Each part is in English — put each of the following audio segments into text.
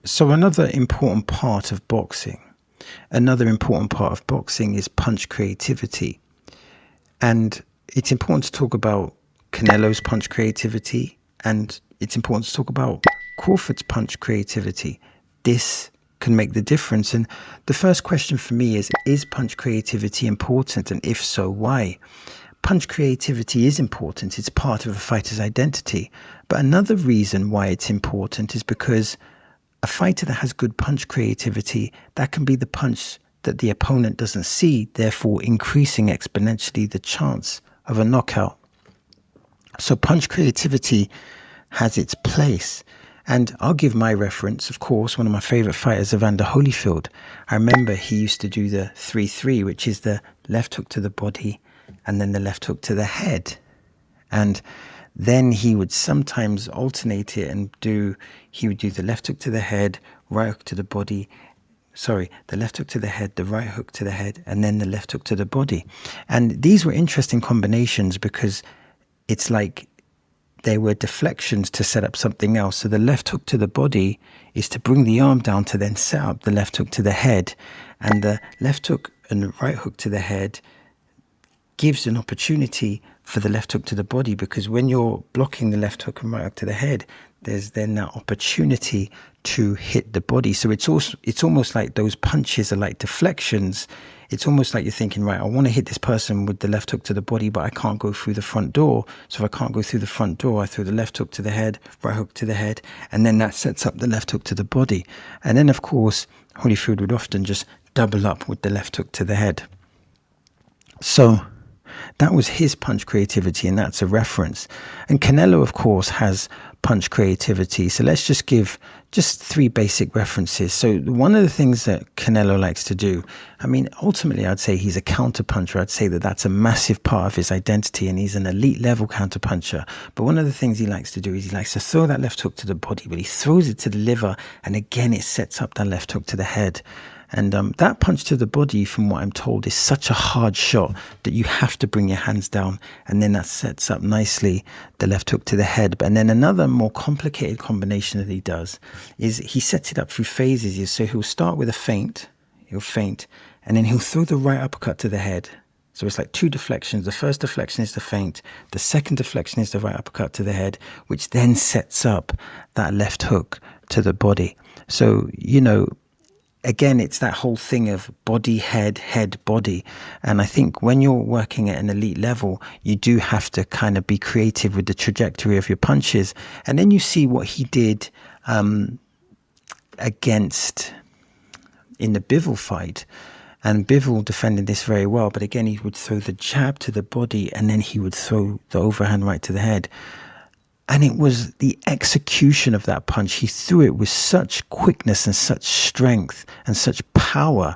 So another important part of boxing is punch creativity. And it's important to talk about Canelo's punch creativity, and it's important to talk about Crawford's punch creativity. This can make the difference. And the first question for me is punch creativity important? And if so, why? Punch creativity is important. It's part of a fighter's identity. But another reason why it's important is because a fighter that has good punch creativity, that can be the punch that the opponent doesn't see, therefore increasing exponentially the chance of a knockout. So punch creativity has its place. And I'll give my reference, of course, one of my favorite fighters, Evander Holyfield. I remember he used to do the 3-3, which is the left hook to the body and then the left hook to the head. And then he would sometimes alternate it and he would do the left hook to the head, right hook to the body. Sorry, the left hook to the head, the right hook to the head, and then the left hook to the body. And these were interesting combinations because it's like they were deflections to set up something else. So the left hook to the body is to bring the arm down to then set up the left hook to the head. And the left hook and the right hook to the head gives an opportunity for the left hook to the body, because when you're blocking the left hook and right hook to the head, there's then that opportunity to hit the body. So it's almost like those punches are like deflections. It's almost like you're thinking, right, I want to hit this person with the left hook to the body, but I can't go through the front door. So if I can't go through the front door, I throw the left hook to the head, right hook to the head, and then that sets up the left hook to the body. And then, of course, Holyfield would often just double up with the left hook to the head. So that was his punch creativity, and that's a reference. And Canelo, of course, has punch creativity. So let's just give just three basic references. So one of the things that Canelo likes to do, I mean, ultimately, I'd say he's a counterpuncher. I'd say that that's a massive part of his identity, and he's an elite level counterpuncher. But one of the things he likes to do is he likes to throw that left hook to the body, but he throws it to the liver, and again, it sets up that left hook to the head. And that punch to the body, from what I'm told, is such a hard shot that you have to bring your hands down, and then that sets up nicely the left hook to the head. And then another more complicated combination that he does is he sets it up through phases. So he'll start with a feint, and then he'll throw the right uppercut to the head. So it's like two deflections. The first deflection is the feint. The second deflection is the right uppercut to the head, which then sets up that left hook to the body. So, again, it's that whole thing of body, head, body. And I think when you're working at an elite level, you do have to kind of be creative with the trajectory of your punches. And then you see what he did against in the Bivol fight. And Bivol defended this very well. But again, he would throw the jab to the body, and then he would throw the overhand right to the head. And it was the execution of that punch. He threw it with such quickness and such strength and such power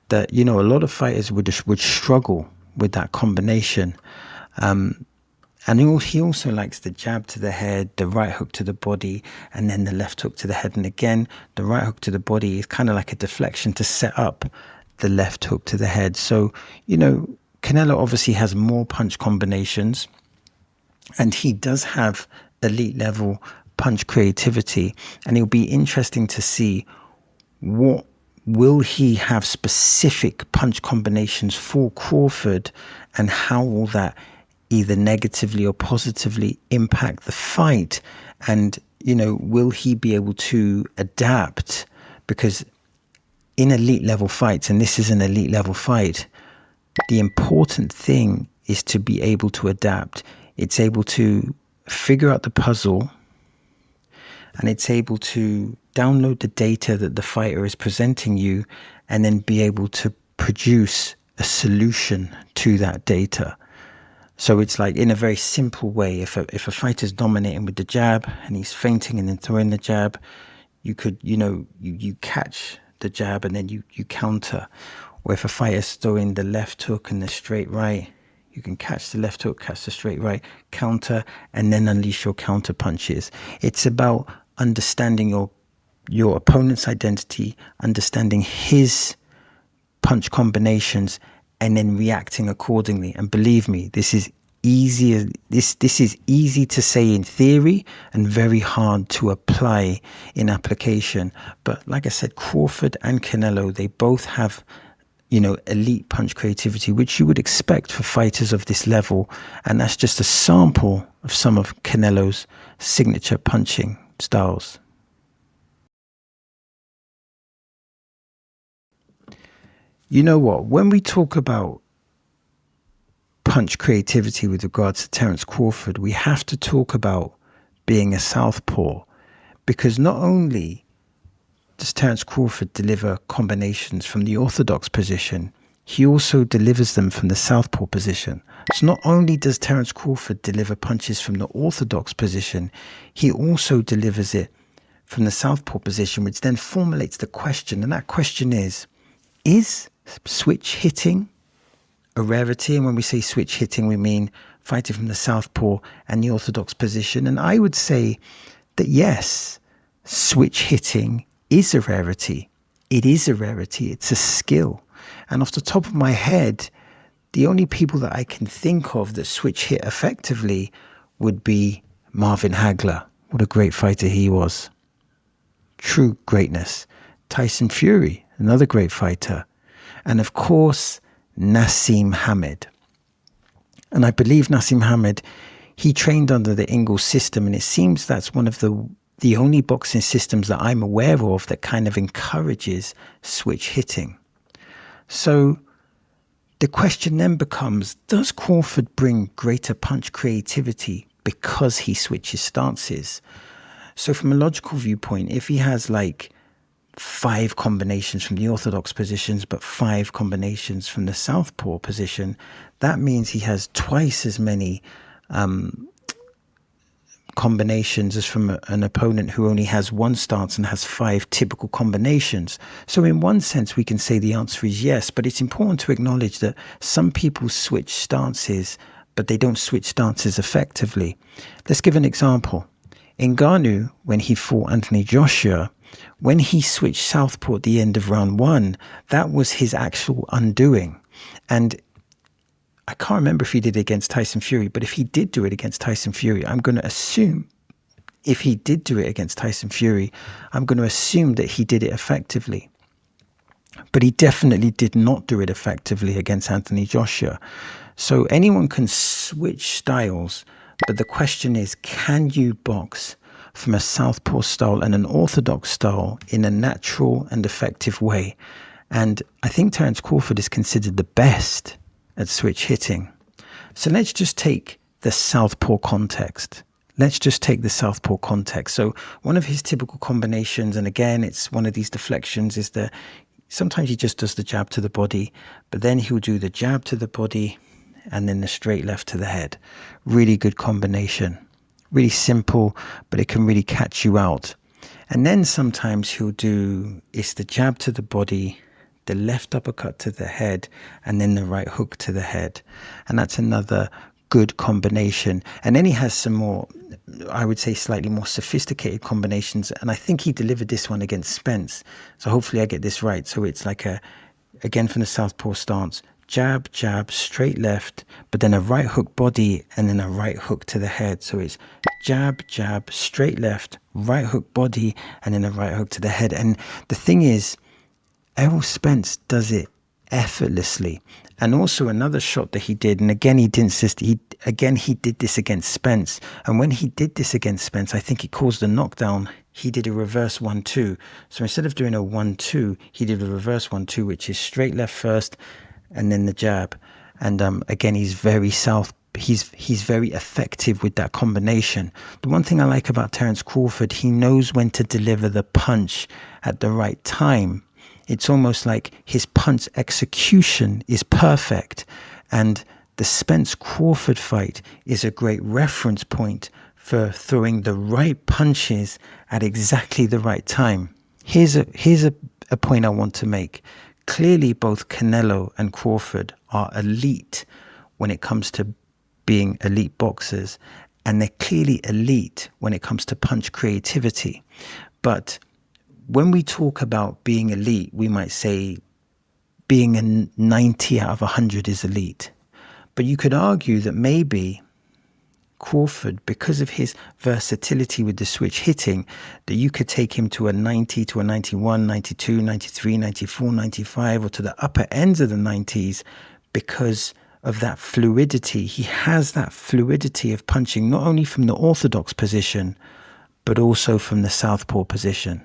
that, a lot of fighters would struggle with that combination. And he also likes the jab to the head, the right hook to the body, and then the left hook to the head. And again, the right hook to the body is kind of like a deflection to set up the left hook to the head. So, Canelo obviously has more punch combinations, and he does have elite level punch creativity, and it'll be interesting to see what will he have specific punch combinations for Crawford, and how will that either negatively or positively impact the fight, and will he be able to adapt? Because in elite level fights, and this is an elite level fight, the important thing is to be able to adapt. It's able to figure out the puzzle, and it's able to download the data that the fighter is presenting you, and then be able to produce a solution to that data. So it's like, in a very simple way, if a fighter's dominating with the jab and he's feinting and then throwing the jab, you could, you catch the jab and then you counter. Or if a fighter's throwing the left hook and the straight right, you can catch the left hook, catch the straight right, counter, and then unleash your counter punches. It's about understanding your opponent's identity, understanding his punch combinations, and then reacting accordingly. And believe me, this is easier. This is easy to say in theory and very hard to apply in application. But like I said, Crawford and Canelo, they both have, elite punch creativity, which you would expect for fighters of this level. And that's just a sample of some of Canelo's signature punching styles. You know what? When we talk about punch creativity with regards to Terence Crawford, we have to talk about being a southpaw, because not only does Terence Crawford deliver combinations from the orthodox position, he also delivers them from the southpaw position. So not only does Terence Crawford deliver punches from the orthodox position, he also delivers it from the southpaw position, which then formulates the question. And that question is switch hitting a rarity? And when we say switch hitting, we mean fighting from the southpaw and the orthodox position. And I would say that yes, switch hitting is a rarity. It is a rarity. It's a skill. And off the top of my head, the only people that I can think of that switch hit effectively would be Marvin Hagler. What a great fighter he was. True greatness. Tyson Fury, another great fighter. And of course, Nassim Hamed. And I believe Nassim Hamed, he trained under the Ingalls system, and it seems that's one of the only boxing systems that I'm aware of that kind of encourages switch hitting. So the question then becomes, does Crawford bring greater punch creativity because he switches stances? So from a logical viewpoint, if he has like 5 combinations from the orthodox positions, but 5 combinations from the southpaw position, that means he has twice as many combinations as from an opponent who only has 1 stance and has 5 typical combinations. So in one sense, we can say the answer is yes, but it's important to acknowledge that some people switch stances, but they don't switch stances effectively. Let's give an example. Ngannou, when he fought Anthony Joshua, when he switched southpaw at the end of round 1, that was his actual undoing. And I can't remember if he did it against Tyson Fury, but if he did do it against Tyson Fury, I'm going to assume that he did it effectively. But he definitely did not do it effectively against Anthony Joshua. So anyone can switch styles, but the question is, can you box from a southpaw style and an orthodox style in a natural and effective way? And I think Terence Crawford is considered the best at switch hitting. So let's just take the southpaw context. So one of his typical combinations, and again, it's one of these deflections, is that sometimes he just does the jab to the body, but then he'll do the jab to the body and then the straight left to the head. Really good combination. Really simple, but it can really catch you out. And then sometimes it's the jab to the body, the left uppercut to the head, and then the right hook to the head. And that's another good combination. And then he has some more, I would say, slightly more sophisticated combinations. And I think he delivered this one against Spence. So hopefully I get this right. So it's like again from the southpaw stance, jab, jab, straight left, but then a right hook body and then a right hook to the head. So it's jab, jab, straight left, right hook body, and then a right hook to the head. And the thing is, Errol Spence does it effortlessly. And also another shot that he did, and again he did this against Spence. And when he did this against Spence, I think it caused a knockdown. He did a reverse 1-2. So instead of doing a 1-2, he did a reverse 1-2, which is straight left first and then the jab. And again, he's very effective with that combination. The one thing I like about Terence Crawford, he knows when to deliver the punch at the right time. It's almost like his punch execution is perfect. And the Spence-Crawford fight is a great reference point for throwing the right punches at exactly the right time. Here's a point I want to make. Clearly, both Canelo and Crawford are elite when it comes to being elite boxers, and they're clearly elite when it comes to punch creativity. But when we talk about being elite, we might say being a 90 out of 100 is elite. But you could argue that maybe Crawford, because of his versatility with the switch hitting, that you could take him to a 90, to a 91, 92, 93, 94, 95, or to the upper ends of the 90s because of that fluidity. He has that fluidity of punching, not only from the orthodox position, but also from the southpaw position.